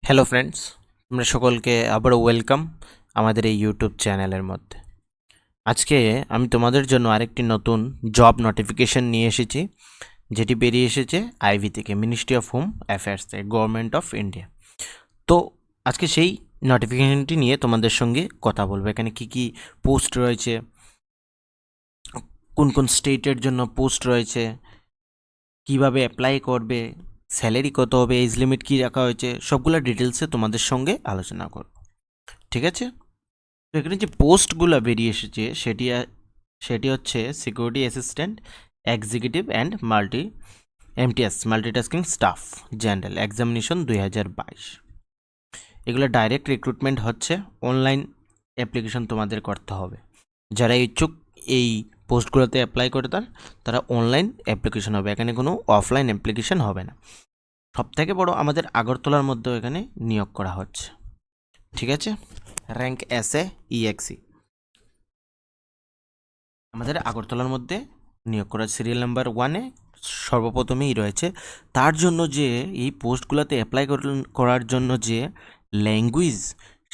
Hello friends, তোমরা সকলকে আবারও ওয়েলকাম আমাদের এই ইউটিউব চ্যানেলের মধ্যে। আজকে আমি তোমাদের জন্য আরেকটি নতুন জব নোটিফিকেশন নিয়ে এসেছি, যেটি বেরিয়ে এসেছে আইভি থেকে, মিনিস্ট্রি অফ হোম অ্যাফেয়ার্স থেকে, গভর্নমেন্ট অফ ইন্ডিয়া। তো আজকে সেই নোটিফিকেশনটি নিয়ে তোমাদের সঙ্গে কথা বলবো। এখানে কি কি পোস্ট রয়েছে, কোন কোন স্টেটের জন্য পোস্ট রয়েছে, কিভাবে অ্যাপ্লাই করবে, স্যালারি কত হবে, এজ লিমিট কী রাখা হয়েছে, সবগুলো ডিটেলসে তোমাদের সঙ্গে আলোচনা করব। ঠিক আছে? তো এখানে যে পোস্টগুলো বেরিয়ে এসেছে সেটি হচ্ছে security assistant, executive and MTS multitasking staff, general examination 2022। এগুলো ডাইরেক্ট রিক্রুটমেন্ট হচ্ছে, অনলাইন অ্যাপ্লিকেশন তোমাদের করতে হবে। যারা ইচ্ছুক এই পোস্টগুলোতে অ্যাপ্লাই করে তারা অনলাইন অ্যাপ্লিকেশন হবে, এখানে কোনো অফলাইন অ্যাপ্লিকেশন হবে না। সবথেকে বড় আমাদের আগরতলার মধ্যেও এখানে নিয়োগ করা হচ্ছে। ঠিক আছে? র্যাঙ্ক এসএ ইএক্সি আমাদের আগরতলার মধ্যে নিয়োগ করা, সিরিয়াল নাম্বার 1-এ সর্বপ্রথমেই রয়েছে। তার জন্য যে এই পোস্টগুলোতে অ্যাপ্লাই করার জন্য যে ল্যাঙ্গুয়েজ,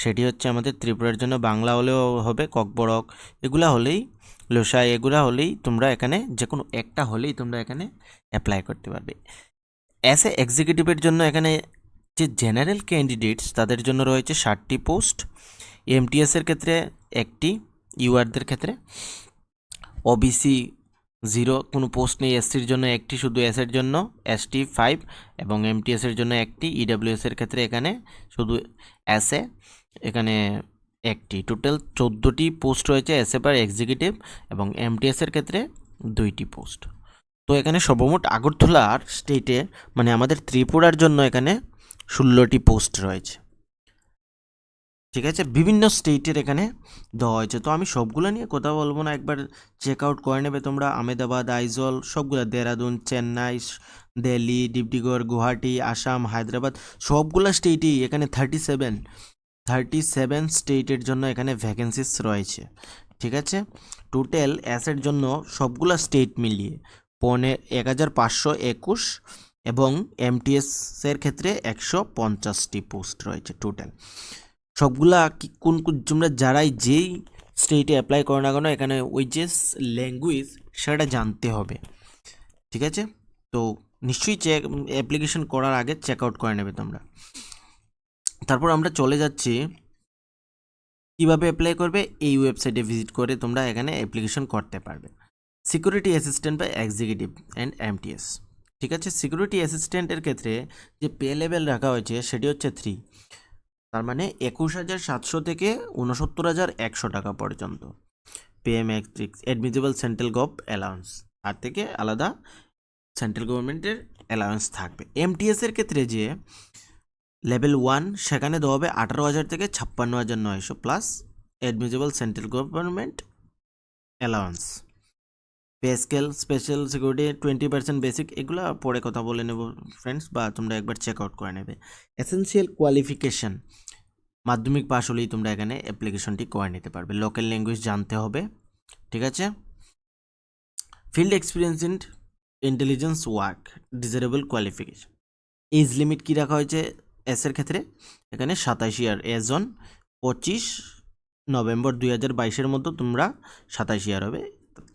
সেটি হচ্ছে আমাদের ত্রিপুরার জন্য বাংলা হলেও হবে, ককবরক এগুলা হলেই, লোসাই এগুলা হলেই তোমরা এখানে যে কোনো একটা হলেই তোমরা এখানে অ্যাপ্লাই করতে পারবে। অ্যাজ এ এক্সিকিউটিভের জন্য এখানে যে জেনারেল ক্যান্ডিডেটস তাদের জন্য রয়েছে 60টি পোস্ট, এমটিএসের ক্ষেত্রে 1টি, ইউআরদের ক্ষেত্রে ওবিসি 0 কোনো পোস্ট নেই, এসসির জন্য 1টি, শুধু এসের জন্য এসটি 5 এবং এমটিএসের জন্য 1টি, ইডাব্লিউএসের ক্ষেত্রে এখানে শুধু এসএ এখানে 1টি। টোটাল 14টি পোস্ট রয়েছে এসএ পার এক্সিকিউটিভ, এবং এমটিএসের ক্ষেত্রে 2টি পোস্ট। তো এখানে সর্বমোট আগরতলার স্টেটে মানে আমাদের ত্রিপুরার জন্য এখানে 16টি পোস্ট রয়েছে। ঠিক আছে, বিভিন্ন স্টেটের এখানে দেওয়া হয়েছে। তো আমি সবগুলো নিয়ে কথা বলবো না, একবার চেক আউট করে নেবে তোমরা। আহমেদাবাদ, আইজল সবগুলো, দেরাদুন, চেন্নাই, দিল্লি, ডিব্রুগড়, গুয়াহাটি, আসাম, হায়দ্রাবাদ, সবগুলো স্টেটেই এখানে 37 স্টেটের জন্য এখানে ভ্যাকেন্সিস রয়েছে। ঠিক আছে, টোটাল অ্যাসের জন্য সবগুলো স্টেট মিলিয়ে 1521 এবং এমটিএসের ক্ষেত্রে 150টি পোস্ট রয়েছে টোটাল। সবগুলা কোন তোমরা যারাই যেই স্টেটে অ্যাপ্লাই করো না কেন, এখানে ওই যে ল্যাঙ্গুয়েজ সেটা জানতে হবে। ঠিক আছে, তো নিশ্চয়ই অ্যাপ্লিকেশন করার আগে চেক আউট করে নেবে তোমরা। তারপর আমরা চলে যাচ্ছি কিভাবে অ্যাপ্লাই করবে। এই ওয়েবসাইটে ভিজিট করে তোমরা এখানে অ্যাপ্লিকেশন করতে পারবে। সিকিউরিটি অ্যাসিস্ট্যান্ট বা এক্সিকিউটিভ অ্যান্ড এমটিএস। ঠিক আছে, সিকিউরিটি অ্যাসিস্ট্যান্টের ক্ষেত্রে যে পে লেভেল রাখা হয়েছে সেটি হচ্ছে 3, তার মানে 21,700 থেকে 69,100 টাকা পর্যন্ত pay matrix, admissible central gov allowance, আর থেকে আলাদা সেন্ট্রাল গভর্নমেন্টের অ্যালাউন্স থাকবে। এমটিএসের ক্ষেত্রে যে লেভেল 1 সেখানে দেওয়া হবে 18,000 থেকে 56,900 plus admissible central government allowance. Pay scale, special security 20% basic, এগুলো পরে কথা বলে নেব ফ্রেন্ডস, বা তোমরা একবার চেক আউট করে নেবে। এসেনশিয়াল কোয়ালিফিকেশান, মাধ্যমিক পাশ হলেই তোমরা এখানে অ্যাপ্লিকেশনটি করে নিতে পারবে। লোকাল ল্যাঙ্গুয়েজ জানতে হবে। ঠিক আছে, field experience in intelligence work, desirable qualification. Age limit কী রাখা হয়েছে এসের ক্ষেত্রে, এখানে 27 ইয়ার, এজ অন 25 নভেম্বর 2022 মধ্যে তোমরা 27 ইয়ার হবে,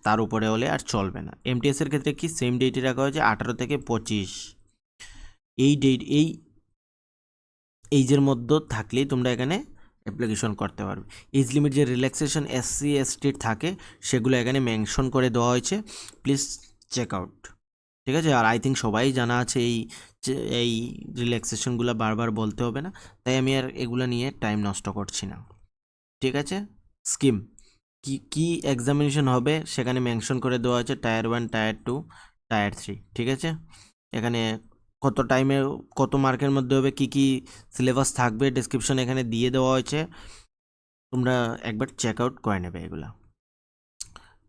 তার উপরে হলে আর চলবে না। এমটিএসের ক্ষেত্রে কি সেম ডেটে রাখা হয়েছে, 18 থেকে 25। এই ডেট, এই এইজের মধ্যে থাকলেই তোমরা এখানে অ্যাপ্লিকেশন করতে পারবে। এজ লিমিট যে রিল্যাক্সেশন এসসি এসটির থাকে সেগুলো এখানে মেনশন করে দেওয়া হয়েছে, প্লিজ চেক আউট। ঠিক আছে, আর আই থিঙ্ক সবাই জানা আছে এই রিল্যাক্সেশনগুলো, বারবার বলতে হবে না, তাই আমি আর এগুলো নিয়ে টাইম নষ্ট করছি না। ঠিক আছে, স্কিম কি কি এক্সামিনেশন হবে সেখানে মেনশন করে দেওয়া আছে, টায়ার 1, টায়ার 2, টায়ার 3। ঠিক আছে, এখানে কত টাইমে কত মার্কের মধ্যে হবে, কি কি সিলেবাস থাকবে, ডেসক্রিপশন এখানে দিয়ে দেওয়া হয়েছে, তোমরা একবার চেক আউট করে নেবে। এগুলা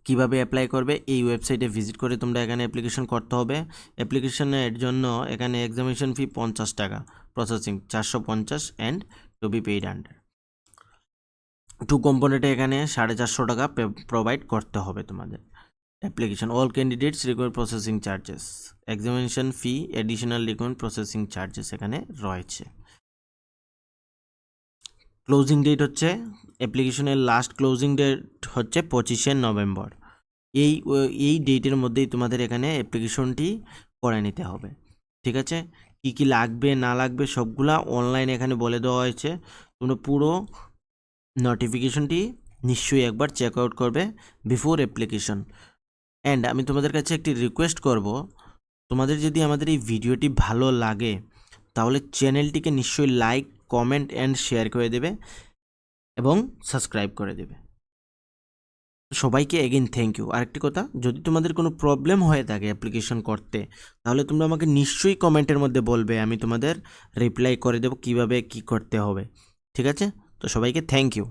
কীভাবে অ্যাপ্লাই করবে, এই ওয়েবসাইটে ভিজিট করে তোমরা এখানে অ্যাপ্লিকেশন করতে হবে। অ্যাপ্লিকেশনের জন্য এখানে এক্সামিনেশন ফি 50 টাকা, processing 450 and to be paid under 2 কম্পোনেন্টে এখানে 450 টাকা প্রোভাইড করতে হবে তোমাদের। Application, all candidates require processing charges, examination fee, additional require processing charges এখানে রয়েছে। ক্লোজিং ডেট হচ্ছে অ্যাপ্লিকেশনের লাস্ট ক্লোজিং ডেট হচ্ছে 25শে নভেম্বর। এই ডেটের মধ্যেই তোমাদের এখানে অ্যাপ্লিকেশনটি করে নিতে হবে। ঠিক আছে, কি কি লাগবে না লাগবে সবগুলা অনলাইন এখানে বলে দেওয়া হয়েছে। তোমরা পুরো নোটিফিকেশনটি নিশ্চয়ই একবার চেক আউট করবে বিফোর অ্যাপ্লিকেশন। অ্যান্ড আমি তোমাদের কাছে একটি রিকোয়েস্ট করব, তোমাদের যদি আমাদের এই ভিডিওটি ভালো লাগে তাহলে চ্যানেলটিকে নিশ্চয়ই লাইক, কমেন্ট অ্যান্ড শেয়ার করে দেবে এবং সাবস্ক্রাইব করে দেবে। সবাইকে এগেইন থ্যাংক ইউ। আরেকটি কথা, যদি তোমাদের কোনো প্রবলেম হয়ে থাকে অ্যাপ্লিকেশন করতে, তাহলে তোমরা আমাকে নিশ্চয়ই কমেন্টের মধ্যে বলবে, আমি তোমাদের রিপ্লাই করে দেবো কীভাবে কী করতে হবে। ঠিক আছে, তো সবাইকে থ্যাংক ইউ।